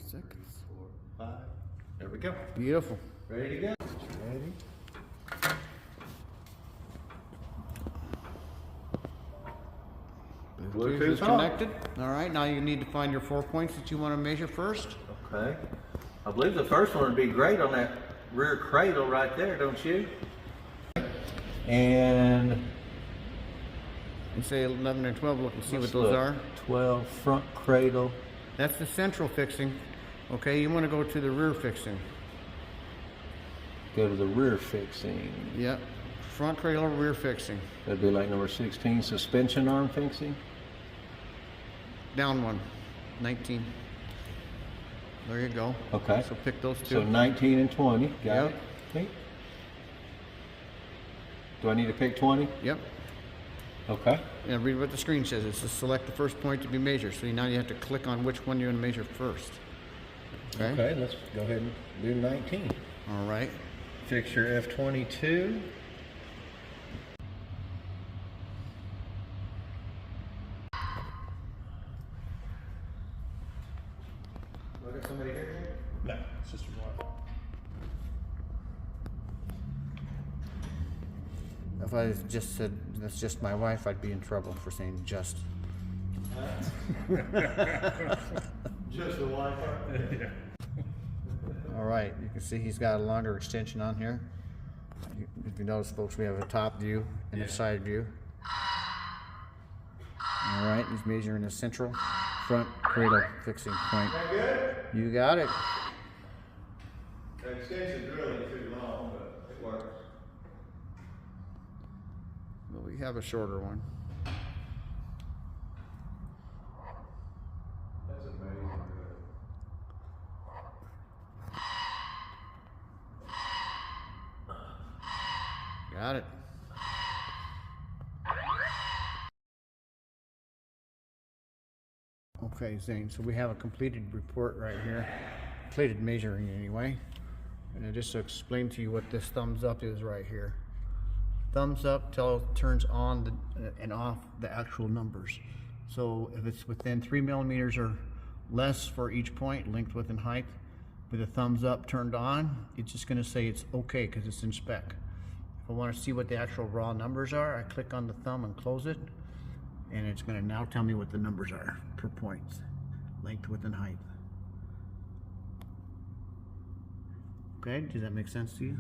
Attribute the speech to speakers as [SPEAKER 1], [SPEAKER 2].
[SPEAKER 1] seconds.
[SPEAKER 2] 4, 5. There we go.
[SPEAKER 1] Beautiful.
[SPEAKER 2] Ready to go? Ready.
[SPEAKER 1] Bluetooth is connected. All right, now you need to find your 4 points that you want to measure first.
[SPEAKER 2] Okay. I believe the first one would be great on that rear cradle right there, don't you? And
[SPEAKER 1] say 11 and 12, look and see what those
[SPEAKER 2] look.
[SPEAKER 1] are.
[SPEAKER 2] 12 front cradle.
[SPEAKER 1] That's the central fixing. Okay, you want to go to the rear fixing.
[SPEAKER 2] Go to the rear fixing.
[SPEAKER 1] Yep. Front cradle, rear fixing.
[SPEAKER 2] That'd be like number 16, suspension arm fixing.
[SPEAKER 1] Down one. 19. There you go.
[SPEAKER 2] Okay.
[SPEAKER 1] So pick those two.
[SPEAKER 2] So 19 and 20. Got
[SPEAKER 1] Yep.
[SPEAKER 2] it. Okay. Do I need to pick 20?
[SPEAKER 1] Yep.
[SPEAKER 2] Okay.
[SPEAKER 1] And read what the screen says. It's to select the first point to be measured. So now you have to click on which one you're going to measure first. Okay?
[SPEAKER 2] Okay, let's go ahead and do 19.
[SPEAKER 1] All right.
[SPEAKER 2] Fixture F22. Look at somebody here?
[SPEAKER 3] No, it's just your wife.
[SPEAKER 1] If I just said that's just my wife, I'd be in trouble for saying just.
[SPEAKER 3] Just the wife. Yeah.
[SPEAKER 1] All right, you can see he's got a longer extension on here. If you notice, folks, we have a top view and a side view. All right, he's measuring the central front cradle fixing point.
[SPEAKER 3] Is that good?
[SPEAKER 1] You got it.
[SPEAKER 3] The extension's really too long, but it works.
[SPEAKER 1] Well, we have a shorter one.
[SPEAKER 3] That's amazing.
[SPEAKER 1] Got it. Okay, Zane, so we have a completed report right here. Completed measuring anyway. And just to explain to you what this thumbs up is right here. Thumbs up turns on and off the actual numbers. So if it's within 3 millimeters or less for each point, length, width, and height, with a thumbs up turned on, it's just going to say it's okay because it's in spec. If I want to see what the actual raw numbers are, I click on the thumb and close it, and it's going to now tell me what the numbers are per points, length, width, and height. Okay, does that make sense to you?